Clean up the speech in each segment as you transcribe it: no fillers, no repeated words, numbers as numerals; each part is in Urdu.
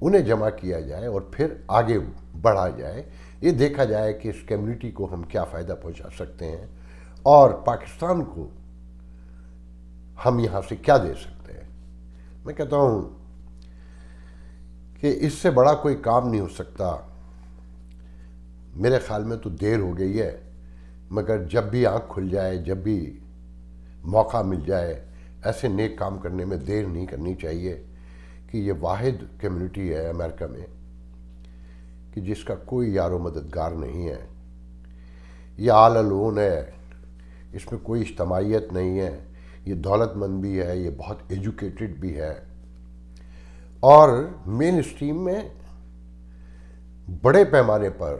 انہیں جمع کیا جائے اور پھر آگے بڑھا جائے، یہ دیکھا جائے کہ اس کمیونٹی کو ہم کیا فائدہ پہنچا سکتے ہیں اور پاکستان کو ہم یہاں سے کیا دے سکتے ہیں۔ میں کہتا ہوں کہ اس سے بڑا کوئی کام نہیں ہو سکتا۔ میرے خیال میں تو دیر ہو گئی ہے، مگر جب بھی آنکھ کھل جائے، جب بھی موقع مل جائے، ایسے نیک کام کرنے میں دیر نہیں کرنی چاہیے کہ یہ واحد کمیونٹی ہے امریکہ میں کہ جس کا کوئی یار و مددگار نہیں ہے، یہ آل الون ہے، اس میں کوئی اجتماعیت نہیں ہے، یہ دولت مند بھی ہے، یہ بہت ایجوکیٹڈ بھی ہے، اور مین اسٹریم میں بڑے پیمانے پر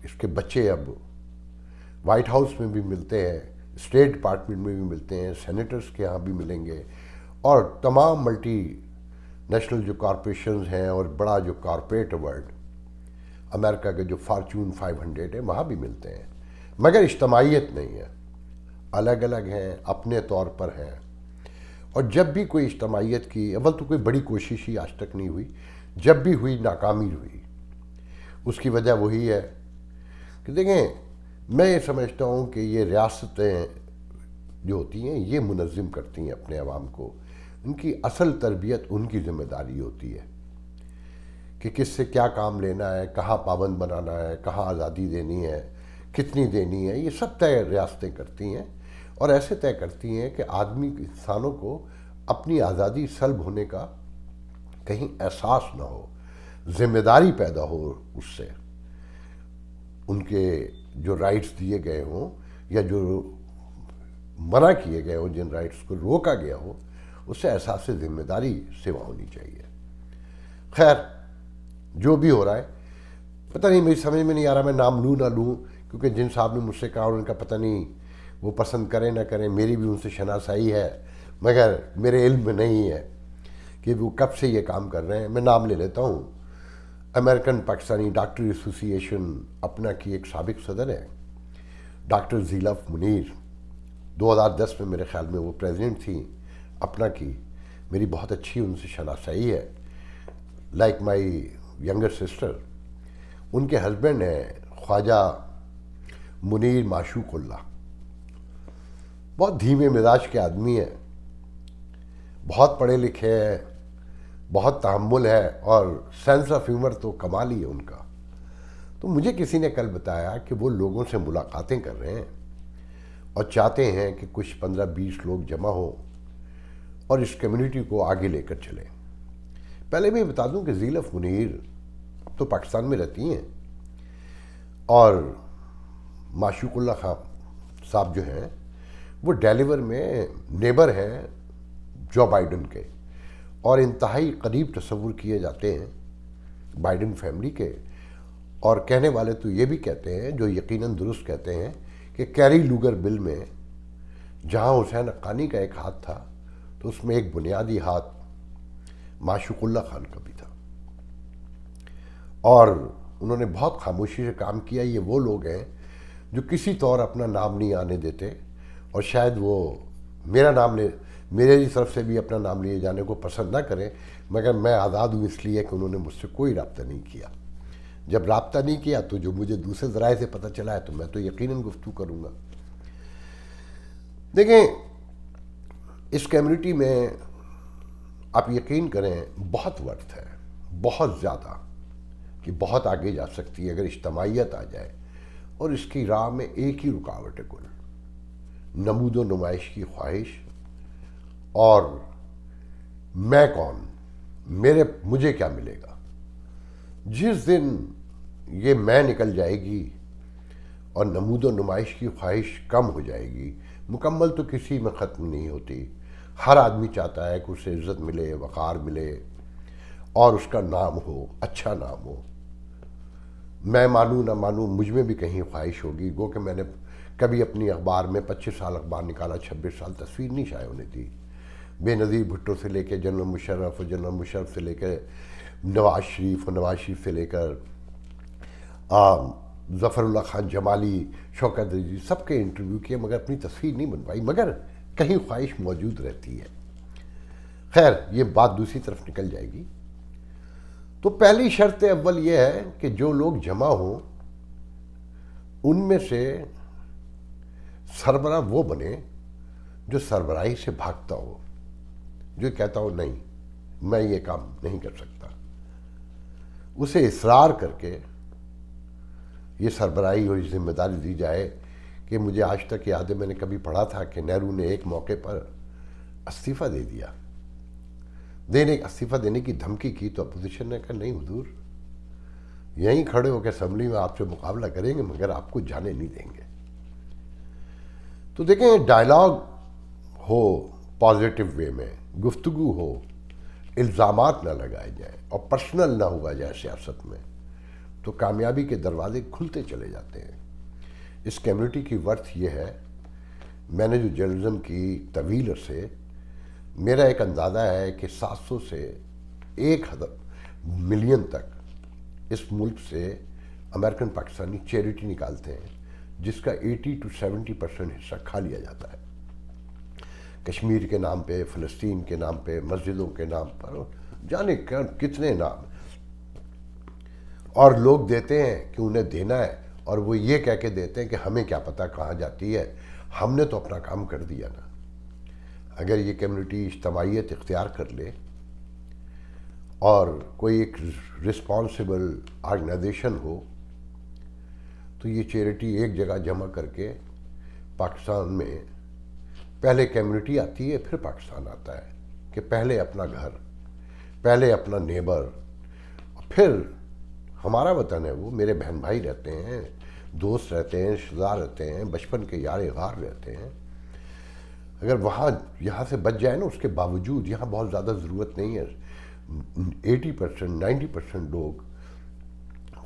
اس کے بچے اب وائٹ ہاؤس میں بھی ملتے ہیں، اسٹیٹ ڈپارٹمنٹ میں بھی ملتے ہیں، سینیٹرز کے ہاں بھی ملیں گے، اور تمام ملٹی نیشنل جو کارپوریشنز ہیں اور بڑا جو کارپوریٹ ورلڈ امریکہ کے جو فارچون 500 ہے وہاں بھی ملتے ہیں، مگر اجتماعیت نہیں ہے، الگ الگ ہیں، اپنے طور پر ہیں۔ اور جب بھی کوئی اجتماعیت کی اول تو کوئی بڑی کوشش ہی آج تک نہیں ہوئی، جب بھی ہوئی ناکامی ہوئی۔ اس کی وجہ وہی ہے کہ دیکھیں، میں یہ سمجھتا ہوں کہ یہ ریاستیں جو ہوتی ہیں یہ منظم کرتی ہیں اپنے عوام کو، ان کی اصل تربیت ان کی ذمہ داری ہوتی ہے کہ کس سے کیا کام لینا ہے، کہاں پابند بنانا ہے، کہاں آزادی دینی ہے، کتنی دینی ہے، یہ سب طے ریاستیں کرتی ہیں، اور ایسے طے کرتی ہیں کہ آدمی انسانوں کو اپنی آزادی سلب ہونے کا کہیں احساس نہ ہو، ذمہ داری پیدا ہو اس سے، ان کے جو رائٹس دیے گئے ہوں یا جو منع کیے گئے ہوں، جن رائٹس کو روکا گیا ہو، اس سے احساس ذمہ داری سوا ہونی چاہیے۔ خیر، جو بھی ہو رہا ہے، پتہ نہیں، میری سمجھ میں نہیں آ رہا میں نام لوں نہ لوں، کیونکہ جن صاحب نے مجھ سے کہا ان کا پتہ نہیں وہ پسند کریں نہ کریں، میری بھی ان سے شناسائی ہے، مگر میرے علم میں نہیں ہے کہ وہ کب سے یہ کام کر رہے ہیں۔ میں نام لے لیتا ہوں، امریکن پاکستانی ڈاکٹر ایسوسی ایشن اپنا کی ایک سابق صدر ہے ڈاکٹر زیلف منیر، 2010 میں میرے خیال میں وہ پریزیڈنٹ تھی اپنا کی، میری بہت اچھی ان سے شناسائی ہے، لائک مائی ینگر سسٹر۔ ان کے ہسبینڈ ہیں خواجہ منیر معشوق اللہ، بہت دھیمے مزاج کے آدمی ہیں، بہت پڑھے لکھے ہیں، بہت تحمل ہے، اور سینس آف ہیومر تو کمال ہی ہے ان کا۔ تو مجھے کسی نے کل بتایا کہ وہ لوگوں سے ملاقاتیں کر رہے ہیں اور چاہتے ہیں کہ کچھ 15-20 لوگ جمع ہوں اور اس کمیونٹی کو آگے لے کر چلیں۔ پہلے میں بتا دوں کہ زیلف منیر اب تو پاکستان میں رہتی ہیں، اور معشوق اللہ خان صاحب جو ہیں وہ ڈیلیور میں نیبر ہیں جو بائیڈن کے، اور انتہائی قریب تصور کیے جاتے ہیں بائیڈن فیملی کے، اور کہنے والے تو یہ بھی کہتے ہیں، جو یقیناً درست کہتے ہیں، کہ کیری لوگر بل میں جہاں حسین حقانی کا ایک ہاتھ تھا تو اس میں ایک بنیادی ہاتھ معشوق اللہ خان کا بھی تھا، اور انہوں نے بہت خاموشی سے کام کیا۔ یہ وہ لوگ ہیں جو کسی طور اپنا نام نہیں آنے دیتے، اور شاید وہ میرا نام لے، میرے طرف سے بھی اپنا نام لیے جانے کو پسند نہ کریں، مگر میں آزاد ہوں اس لیے کہ انہوں نے مجھ سے کوئی رابطہ نہیں کیا۔ جب رابطہ نہیں کیا تو جو مجھے دوسرے ذرائع سے پتہ چلا ہے تو میں تو یقیناً گفتگو کروں گا۔ دیکھیں، اس کمیونٹی میں آپ یقین کریں بہت وقت ہے، بہت زیادہ، کہ بہت آگے جا سکتی ہے اگر اجتماعیت آ جائے، اور اس کی راہ میں ایک ہی رکاوٹ ہے کل، نمود و نمائش کی خواہش، اور میں کون، مجھے کیا ملے گا۔ جس دن یہ میں نکل جائے گی اور نمود و نمائش کی خواہش کم ہو جائے گی، مکمل تو کسی میں ختم نہیں ہوتی، ہر آدمی چاہتا ہے کہ اسے عزت ملے، وقار ملے، اور اس کا نام ہو، اچھا نام ہو۔ میں مانوں نہ مانوں، مجھ میں بھی کہیں خواہش ہوگی، گو کہ میں نے کبھی اپنی اخبار میں 25 سال اخبار نکالا، 26 سال تصویر نہیں شائع ہونے دی، بے نظیر بھٹو سے لے کے جنرل مشرف، اور جنرل مشرف سے لے کے نواز شریف، اور نواز شریف سے لے کر ظفر اللہ خان جمالی، شوکت عزیز، سب کے انٹرویو کیے، مگر اپنی تصویر نہیں بنوائی، مگر کہیں خواہش موجود رہتی ہے۔ خیر، یہ بات دوسری طرف نکل جائے گی۔ تو پہلی شرط اول یہ ہے کہ جو لوگ جمع ہوں ان میں سے سربراہ وہ بنے جو سربراہی سے بھاگتا ہو، جو کہتا ہو نہیں میں یہ کام نہیں کر سکتا، اسے اصرار کر کے یہ سربراہی اور یہ ذمہ داری دی جائے کہ مجھے آج تک یاد ہے میں نے کبھی پڑھا تھا کہ نہرو نے ایک موقع پر استعفیٰ دے دیا، استعفیٰ دینے کی دھمکی کی تو اپوزیشن نے کہا نہیں حضور یہیں کھڑے ہو کے اسمبلی میں آپ سے مقابلہ کریں گے مگر آپ کو جانے نہیں دیں گے۔ تو دیکھیں ڈائلاگ ہو پازیٹو وے میں، گفتگو ہو، الزامات نہ لگائے جائیں اور پرسنل نہ ہوا جائے سیاست میں، تو کامیابی کے دروازے کھلتے چلے جاتے ہیں۔ اس کمیونٹی کی ورتھ یہ ہے، میں نے جو جرنلزم کی طویل عرصے، میرا ایک اندازہ ہے کہ 700 سے 1 ملین تک اس ملک سے امریکن پاکستانی چیریٹی نکالتے ہیں جس کا 80 to 70% حصہ کھا لیا جاتا ہے، کشمیر کے نام پہ، فلسطین کے نام پہ، مسجدوں کے نام پر، جانے کتنے نام، اور لوگ دیتے ہیں کہ انہیں دینا ہے اور وہ یہ کہہ کے دیتے ہیں کہ ہمیں کیا پتہ کہاں جاتی ہے، ہم نے تو اپنا کام کر دیا نا۔ اگر یہ کمیونٹی اجتماعیت اختیار کر لے اور کوئی ایک رسپانسبل آرگنائزیشن ہو تو یہ چیریٹی ایک جگہ جمع کر کے پاکستان میں پہلے کمیونٹی آتی ہے پھر پاکستان آتا ہے، کہ پہلے اپنا گھر، پہلے اپنا نیبر، پھر ہمارا وطن ہے، وہ میرے بہن بھائی رہتے ہیں، دوست رہتے ہیں، رشتہ دار رہتے ہیں، بچپن کے یار غار رہتے ہیں۔ اگر یہاں سے بچ جائے نا، اس کے باوجود یہاں بہت زیادہ ضرورت نہیں ہے، 80% 90% لوگ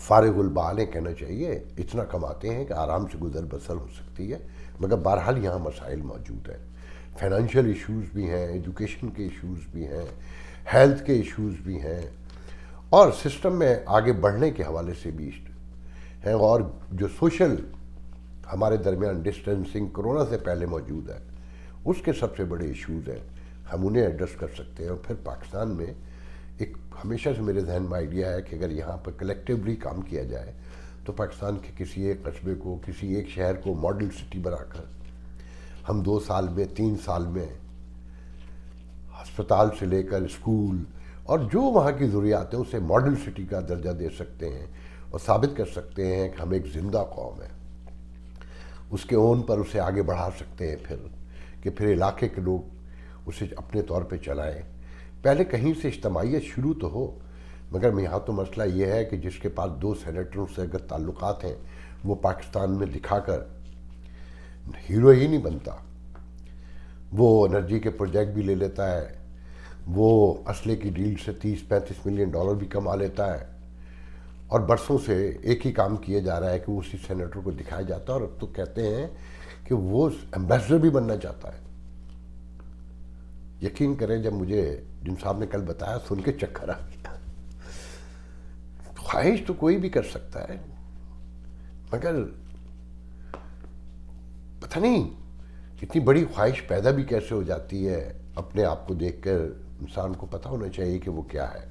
فارغ البال ہیں، کہنا چاہیے اتنا کماتے ہیں کہ آرام سے گزر بسر ہو سکتی ہے، مگر بہرحال یہاں مسائل موجود ہیں، فائنینشیل ایشوز بھی ہیں، ایجوکیشن کے ایشوز بھی ہیں، ہیلتھ کے ایشوز بھی ہیں، اور سسٹم میں آگے بڑھنے کے حوالے سے بھی ہیں، اور جو سوشل ہمارے درمیان ڈسٹینسنگ کرونا سے پہلے موجود ہے اس کے سب سے بڑے ایشوز ہیں، ہم انہیں ایڈریس کر سکتے ہیں۔ اور پھر پاکستان میں ایک ہمیشہ سے میرے ذہن میں آئیڈیا ہے کہ اگر یہاں پر کلیکٹیولی کام کیا جائے تو پاکستان کے کسی ایک قصبے کو، کسی ایک شہر کو ماڈل سٹی بنا کر ہم 2 سال میں 3 سال میں ہسپتال سے لے کر اسکول اور جو وہاں کی ضروریات ہیں اسے ماڈل سٹی کا درجہ دے سکتے ہیں اور ثابت کر سکتے ہیں کہ ہم ایک زندہ قوم ہے، اس کے اون پر اسے آگے بڑھا سکتے ہیں، پھر علاقے کے لوگ اسے اپنے طور پہ چلائیں۔ پہلے کہیں سے اجتماعیت شروع تو ہو، مگر یہاں تو مسئلہ یہ ہے کہ جس کے پاس 2 سینیٹروں سے اگر تعلقات ہیں وہ پاکستان میں دکھا کر ہیرو ہی نہیں بنتا، وہ انرجی کے پروجیکٹ بھی لے لیتا ہے، وہ اسلحے کی ڈیل سے 30-35 ملین ڈالر بھی کما لیتا ہے، اور برسوں سے ایک ہی کام کیا جا رہا ہے کہ اسی سینیٹر کو دکھایا جاتا ہے، اور اب تو کہتے ہیں کہ وہ ایمبیسڈر بھی بننا چاہتا ہے۔ یقین کریں جب مجھے جن صاحب نے کل بتایا سن کے چکر آ گیا۔ خواہش تو کوئی بھی کر سکتا ہے، مگر پتہ نہیں اتنی بڑی خواہش پیدا بھی کیسے ہو جاتی ہے، اپنے آپ کو دیکھ کر انسان کو پتہ ہونا چاہیے کہ وہ کیا ہے۔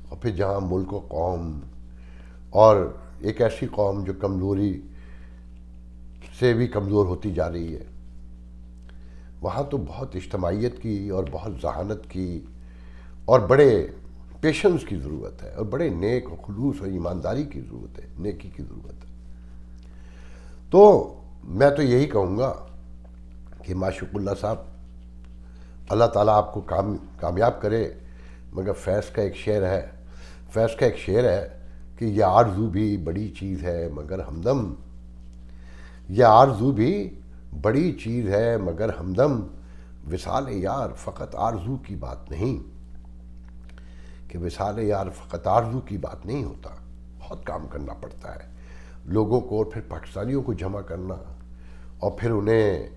اور پھر جہاں ملک و قوم، اور ایک ایسی قوم جو کمزوری سے بھی کمزور ہوتی جا رہی ہے، وہاں تو بہت اجتماعیت کی اور بہت ذہانت کی اور بڑے پیشنس کی ضرورت ہے، اور بڑے نیک و خلوص اور ایمانداری کی ضرورت ہے، نیکی کی ضرورت ہے۔ تو میں تو یہی کہوں گا کہ معشوق اللہ صاحب، اللہ تعالیٰ آپ کو کامیاب کرے، مگر فیض کا ایک شعر ہے کہ یہ آرزو بھی بڑی چیز ہے مگر ہمدم، یہ آرزو بھی بڑی چیز ہے مگر ہمدم، وصال یار فقط آرزو کی بات نہیں، کہ وصال یار فقط آرزو کی بات نہیں ہوتا، بہت کام کرنا پڑتا ہے لوگوں کو، اور پھر پاکستانیوں کو جمع کرنا، اور پھر انہیں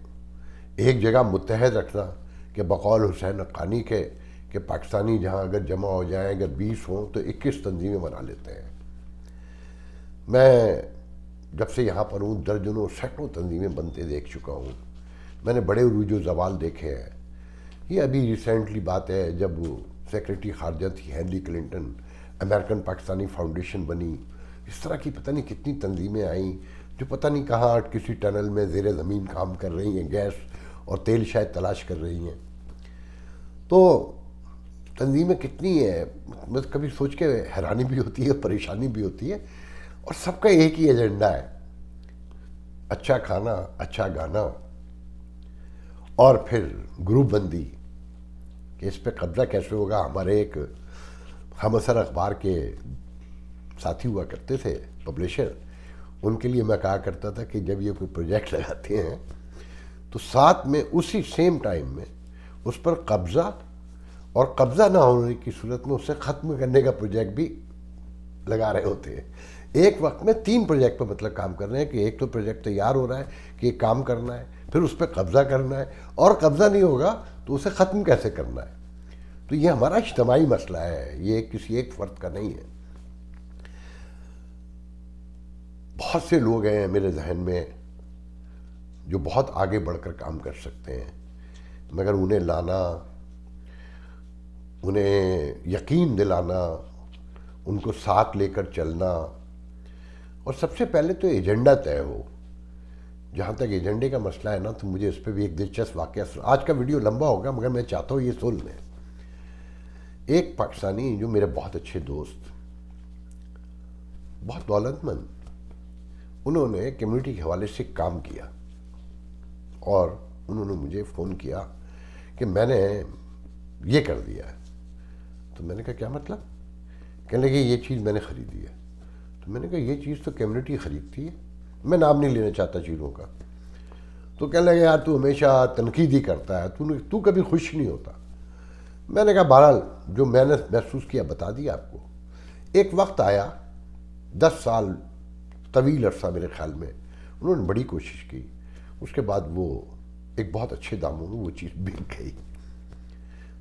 ایک جگہ متحد رکھنا، کہ بقول حسین حقانی کے کہ پاکستانی جہاں اگر جمع ہو جائیں، اگر 20 ہوں تو 21 تنظیمیں بنا لیتے ہیں۔ میں جب سے یہاں پر ہوں درجنوں سینکڑوں تنظیمیں بنتے دیکھ چکا ہوں، میں نے بڑے عروج و زوال دیکھے ہیں۔ یہ ابھی ریسنٹلی بات ہے جب وہ سیکریٹری خارجہ تھی Hillary Clinton, American Pakistani foundation بنی، اس طرح کی پتہ نہیں کتنی تنظیمیں آئیں جو پتہ نہیں کہاں کسی ٹنل میں زیر زمین کام کر رہی ہیں، گیس اور تیل شاید تلاش کر رہی ہیں. تو تنظیمیں کتنی ہیں، مجھے کبھی سوچ کے حیرانی بھی ہوتی ہے، پریشانی بھی ہوتی ہے، اور سب کا ایک ہی ایجنڈا ہے: اچھا کھانا، اچھا گانا، اور پھر گروپ بندی کہ اس پہ قبضہ کیسے ہوگا. ہمارے ایک ہم اثر اخبار کے ساتھی ہوا کرتے تھے، پبلشر، ان کے لیے میں کہا کرتا تھا کہ جب یہ کوئی پروجیکٹ لگاتے ہیں تو ساتھ میں اسی سیم ٹائم میں اس پر قبضہ اور قبضہ نہ ہونے کی صورت میں اسے ختم کرنے کا پروجیکٹ بھی لگا رہے ہوتے ہیں. ایک وقت میں 3 پروجیکٹ پہ مطلب کام کر رہے ہیں کہ ایک تو پروجیکٹ تیار ہو رہا ہے کہ ایک کام کرنا ہے، پھر اس پہ قبضہ کرنا ہے، اور قبضہ نہیں ہوگا تو اسے ختم کیسے کرنا ہے. تو یہ ہمارا اجتماعی مسئلہ ہے، یہ کسی ایک فرد کا نہیں ہے. بہت سے لوگ ہیں میرے ذہن میں جو بہت آگے بڑھ کر کام کر سکتے ہیں، مگر انہیں لانا، انہیں یقین دلانا، ان کو ساتھ لے کر چلنا، اور سب سے پہلے تو ایجنڈا طے ہو. جہاں تک ایجنڈے کا مسئلہ ہے نا، تو مجھے اس پہ بھی ایک دلچسپ واقعہ، آج کا ویڈیو لمبا ہوگا مگر میں چاہتا ہوں یہ سن لیں. ایک پاکستانی جو میرے بہت اچھے دوست، بہت دولت مند، انہوں نے کمیونٹی کے حوالے سے کام کیا، اور انہوں نے مجھے فون کیا کہ میں نے یہ کر دیا ہے. تو میں نے کہا کیا مطلب؟ کہنے لگے یہ چیز میں نے خریدی ہے. تو میں نے کہا یہ چیز تو کمیونٹی خریدتی ہے، میں نام نہیں لینا چاہتا چیزوں کا. تو کہنے لگے یار تو ہمیشہ تنقید ہی کرتا ہے، تو کبھی خوش نہیں ہوتا. میں نے کہا بہرحال جو میں نے محسوس کیا بتا دیا آپ کو. ایک وقت آیا، 10 سال طویل عرصہ میرے خیال میں انہوں نے بڑی کوشش کی، اس کے بعد وہ ایک بہت اچھے داموں میں وہ چیز بک گئی.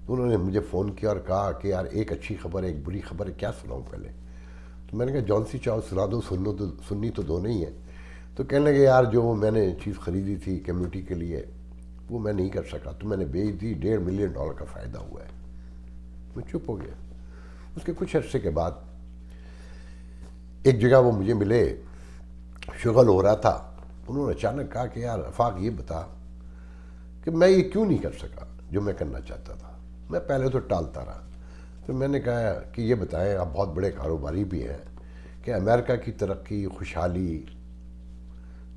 تو انہوں نے مجھے فون کیا اور کہا کہ یار ایک اچھی خبر ہے، ایک بری خبر ہے، کیا سناؤں پہلے؟ تو میں نے کہا جون سی چاہو سنا دو، سننی تو دونوں ہی ہیں. تو کہنے لگے یار جو میں نے چیز خریدی تھی کمیونٹی کے لیے وہ میں نہیں کر سکا، تو میں نے بیچ دی، $1.5 ملین کا فائدہ ہوا ہے. میں چپ ہو گیا. اس کے کچھ عرصے کے بعد ایک جگہ وہ مجھے ملے، شغل ہو رہا تھا. انہوں نے اچانک کہا کہ یار آفاق یہ بتا کہ میں یہ کیوں نہیں کر سکا جو میں کرنا چاہتا تھا. میں پہلے تو ٹالتا رہا. پھر میں نے کہا کہ یہ بتائیں، آپ بہت بڑے کاروباری بھی ہیں، کہ امریکہ کی ترقی، خوشحالی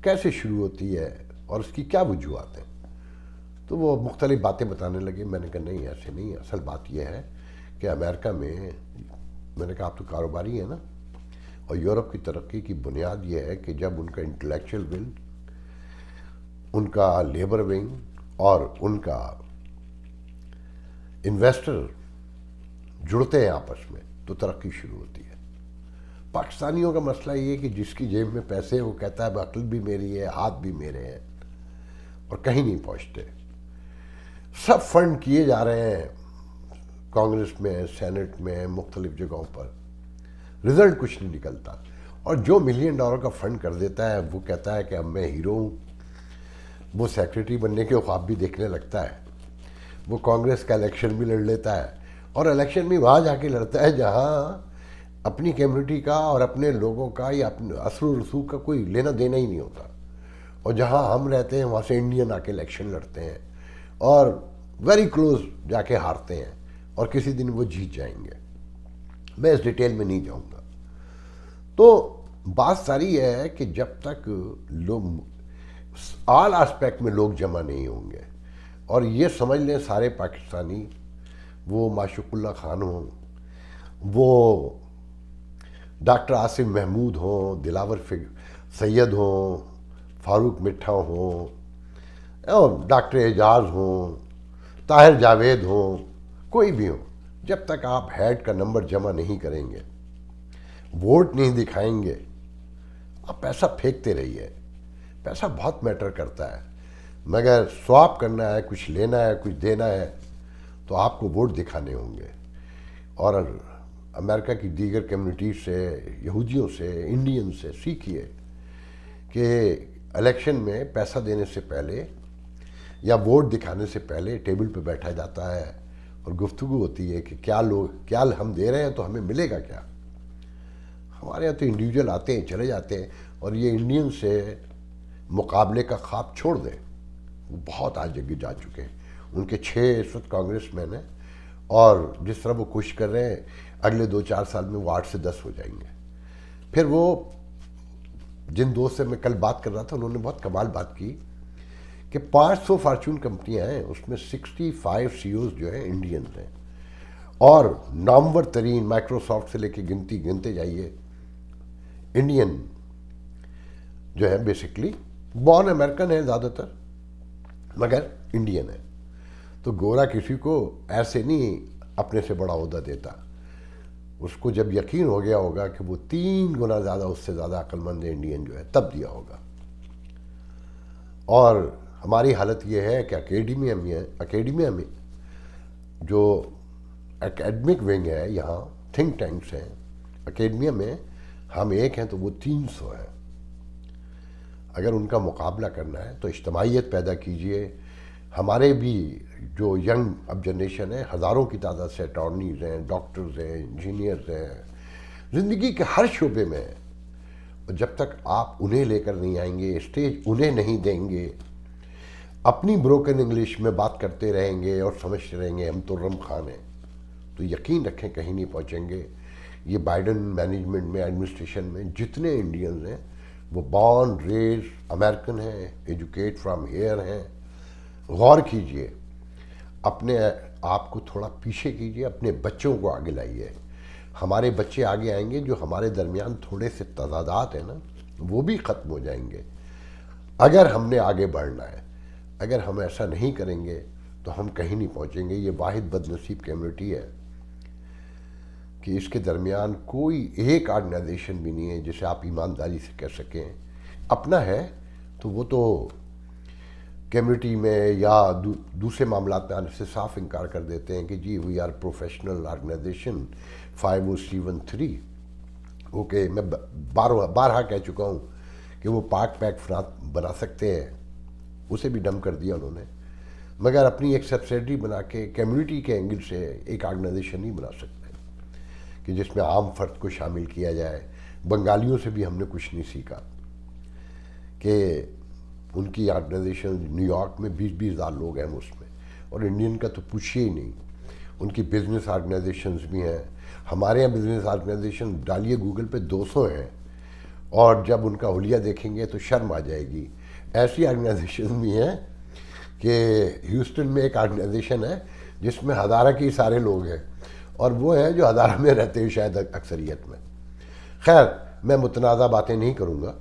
کیسے شروع ہوتی ہے اور اس کی کیا وجوہات ہیں؟ تو وہ مختلف باتیں بتانے لگے. میں نے کہا نہیں ایسے نہیں، اصل بات یہ ہے کہ امریکہ میں نے کہا آپ تو کاروباری ہیں نا، اور یورپ کی ترقی کی بنیاد یہ ہے کہ جب ان کا انٹلیکچوئل ونگ، ان کا لیبر ونگ اور ان کا انویسٹر جڑتے ہیں آپس میں تو ترقی شروع ہوتی ہے. پاکستانیوں کا مسئلہ یہ ہے کہ جس کی جیب میں پیسے وہ کہتا ہے عقل بھی میری ہے، ہاتھ بھی میرے ہیں، اور کہیں نہیں پہنچتے. سب فنڈ کیے جا رہے ہیں کانگریس میں، سینٹ میں، مختلف جگہوں پر، رزلٹ کچھ نہیں نکلتا. اور جو $1 ملین کا فنڈ کر دیتا ہے وہ کہتا ہے کہ اب میں ہیرو ہوں. وہ سیکریٹری بننے کے خواب بھی دیکھنے لگتا ہے، وہ کانگریس کا الیکشن بھی لڑ لیتا ہے، اور الیکشن بھی وہاں جا کے لڑتا ہے جہاں اپنی کمیونٹی کا اور اپنے لوگوں کا یا اپنے اثر و رسوخ کا کوئی لینا دینا ہی نہیں ہوتا. اور جہاں ہم رہتے ہیں وہاں سے انڈین آ کے الیکشن لڑتے ہیں اور ویری کلوز جا کے ہارتے ہیں، اور کسی دن وہ جیت جائیں گے. میں اس ڈیٹیل میں نہیں جاؤں گا. تو بات ساری ہے کہ جب تک لوگ آل آسپیکٹ میں لوگ جمع نہیں ہوں گے، اور یہ سمجھ لیں سارے پاکستانی، وہ معشوق اللہ خان ہوں، وہ ڈاکٹر آصف محمود ہوں، دلاور سید ہوں، فاروق مٹھا ہوں، اور ڈاکٹر اعجاز ہوں، طاہر جاوید ہوں، کوئی بھی ہوں، جب تک آپ ہیڈ کا نمبر جمع نہیں کریں گے، ووٹ نہیں دکھائیں گے، آپ پیسہ پھینکتے رہیے. پیسہ بہت میٹر کرتا ہے، مگر سواپ کرنا ہے، کچھ لینا ہے، کچھ دینا ہے، تو آپ کو ووٹ دکھانے ہوں گے. اور امریکہ کی دیگر کمیونٹیز سے، یہودیوں سے، انڈین سے سیکھیے کہ الیکشن میں پیسہ دینے سے پہلے یا ووٹ دکھانے سے پہلے ٹیبل پہ بیٹھا جاتا ہے، اور گفتگو ہوتی ہے کہ کیا ہم دے رہے ہیں تو ہمیں ملے گا کیا. ہمارے یہاں تو انڈیویجول آتے ہیں چلے جاتے ہیں اور یہ انڈین سے مقابلے کا خواب چھوڑ دیں. وہ بہت آج جگہ جا چکے ہیں. ان کے 6 اس وقت کانگریس مین ہیں اور جس طرح وہ کوشش کر رہے ہیں اگلے 2-4 سال میں وہ 8 سے 10 ہو جائیں گے. پھر وہ جن دوست سے میں کل بات کر رہا تھا انہوں نے بہت کمال بات کی کہ 500 فارچون کمپنیاں ہیں، اس میں 65 سی اوز جو ہیں انڈینز ہیں اور نامور ترین مائکروسافٹ سے لے کے گنتے جائیے انڈین جو ہے بیسکلی بورن امریکن ہے زیادہ تر مگر انڈین ہے. تو گورا کسی کو ایسے نہیں اپنے سے بڑا عہدہ دیتا. اس کو جب یقین ہو گیا ہوگا کہ وہ 3 گنا زیادہ اس سے زیادہ عقل مند انڈین جو ہے تب دیا ہوگا. اور ہماری حالت یہ ہے کہ اکیڈمیا میں جو اکیڈمک ونگ ہے یہاں تھنک ٹینکس ہیں اکیڈمیا میں ہم ایک ہیں تو وہ 300 ہیں. اگر ان کا مقابلہ کرنا ہے تو اجتماعیت پیدا کیجئے. ہمارے بھی جو ینگ اب جنریشن ہے ہزاروں کی تعداد سے اٹارنیز ہیں، ڈاکٹرز ہیں، انجینئرز ہیں، زندگی کے ہر شعبے میں. اور جب تک آپ انہیں لے کر نہیں آئیں گے، اسٹیج انہیں نہیں دیں گے، اپنی بروکن انگلش میں بات کرتے رہیں گے اور سمجھتے رہیں گے ہم تو رم خان ہیں، تو یقین رکھیں کہیں نہیں پہنچیں گے. یہ بائیڈن مینجمنٹ میں ایڈمنسٹریشن میں جتنے انڈینز ہیں وہ بورن ریز امریکن ہیں، ایجوکیٹ فرام ہیئر ہیں. غور کیجئے، اپنے آپ کو تھوڑا پیچھے کیجئے، اپنے بچوں کو آگے لائیے. ہمارے بچے آگے آئیں گے، جو ہمارے درمیان تھوڑے سے تضادات ہیں نا وہ بھی ختم ہو جائیں گے اگر ہم نے آگے بڑھنا ہے. اگر ہم ایسا نہیں کریں گے تو ہم کہیں نہیں پہنچیں گے. یہ واحد بد نصیب کمیونٹی ہے کہ اس کے درمیان کوئی ایک آرگنائزیشن بھی نہیں ہے جسے آپ ایمانداری سے کہہ سکیں اپنا ہے. تو وہ تو کمیونٹی میں یا دوسرے معاملات میں آنے سے صاف انکار کر دیتے ہیں کہ G V R professional organization 50C13. Okay, میں بارہا کہہ چکا ہوں کہ وہ پاک پیک بنا سکتے ہیں، اسے بھی ڈم کر دیا انہوں نے، مگر اپنی ایک سبسیڈری بنا کے کمیونٹی کے اینگل سے ایک آرگنائزیشن نہیں بنا سکتے کہ جس میں عام فرد کو شامل کیا جائے. بنگالیوں سے بھی ہم نے کچھ نہیں سیکھا کہ ان کی آرگنائزیشن نیو یارک میں 20-20 ہزار لوگ ہیں اس میں، اور انڈین کا تو پوچھیے ہی نہیں. ان کی بزنس آرگنائزیشنز بھی ہیں. ہمارے یہاں بزنس آرگنائزیشن ڈالیے گوگل پہ 200 ہیں، اور جب ان کا حلیہ دیکھیں گے تو شرم آ جائے گی. ایسی آرگنائزیشن بھی ہیں کہ ہیوسٹن میں ایک آرگنائزیشن ہے جس میں ہزارہ کے سارے لوگ ہیں، اور وہ ہیں جو ہزارہ میں رہتے ہیں شاید اکثریت میں. خیر، میں متنازع باتیں نہیں کروں گا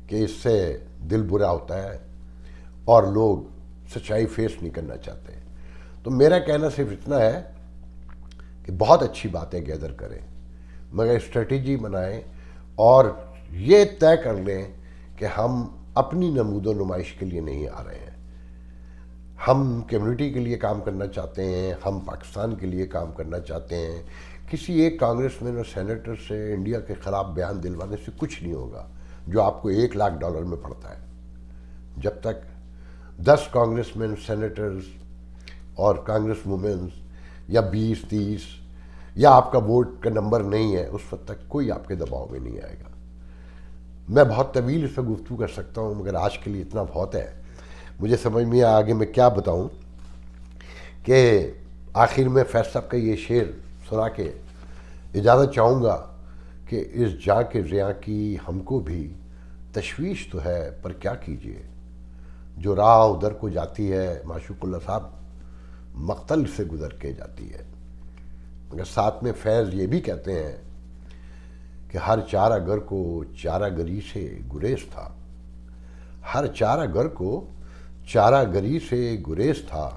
کہ اس سے دل برا ہوتا ہے اور لوگ سچائی فیس نہیں کرنا چاہتے. تو میرا کہنا صرف اتنا ہے کہ بہت اچھی باتیں گیدر کریں مگر اسٹریٹجی بنائیں اور یہ طے کر لیں کہ ہم اپنی نمود و نمائش کے لیے نہیں آ رہے ہیں. ہم کمیونٹی کے لیے کام کرنا چاہتے ہیں، ہم پاکستان کے لیے کام کرنا چاہتے ہیں. کسی ایک کانگریس مین اور سینیٹر سے انڈیا کے خلاف بیان دلوانے سے کچھ نہیں ہوگا جو آپ کو $1,00,000 میں پڑتا ہے. جب تک 10 کانگریس مین سینیٹرز اور کانگریس وومنز یا 20-30 یا آپ کا ووٹ کا نمبر نہیں ہے، اس وقت تک کوئی آپ کے دباؤ میں نہیں آئے گا. میں بہت طویل اس پہ گفتگو کر سکتا ہوں مگر آج کے لیے اتنا بہت ہے. مجھے سمجھ میں آگے میں کیا بتاؤں کہ آخر میں فیض صاحب کا یہ شعر سنا کے اجازت چاہوں گا کہ اس جاں کے ریاں کی ہم کو بھی تشویش تو ہے پر کیا کیجئے، جو راہ ادھر کو جاتی ہے معشوق اللہ صاحب مقتل سے گزر کے جاتی ہے. مگر ساتھ میں فیض یہ بھی کہتے ہیں کہ ہر چارہ گر کو چارہ گری سے گریز تھا، ہر چارہ گر کو چارہ گری سے گریز تھا،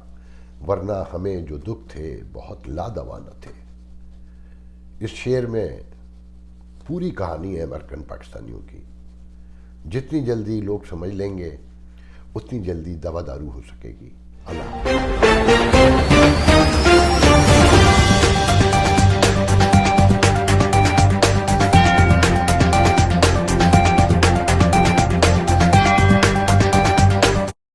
ورنہ ہمیں جو دکھ تھے بہت لادوا نہ تھے. اس شعر میں پوری کہانی ہے امریکن پاکستانیوں کی. جتنی جلدی لوگ سمجھ لیں گے اتنی جلدی دوا دارو ہو سکے گی. اللہ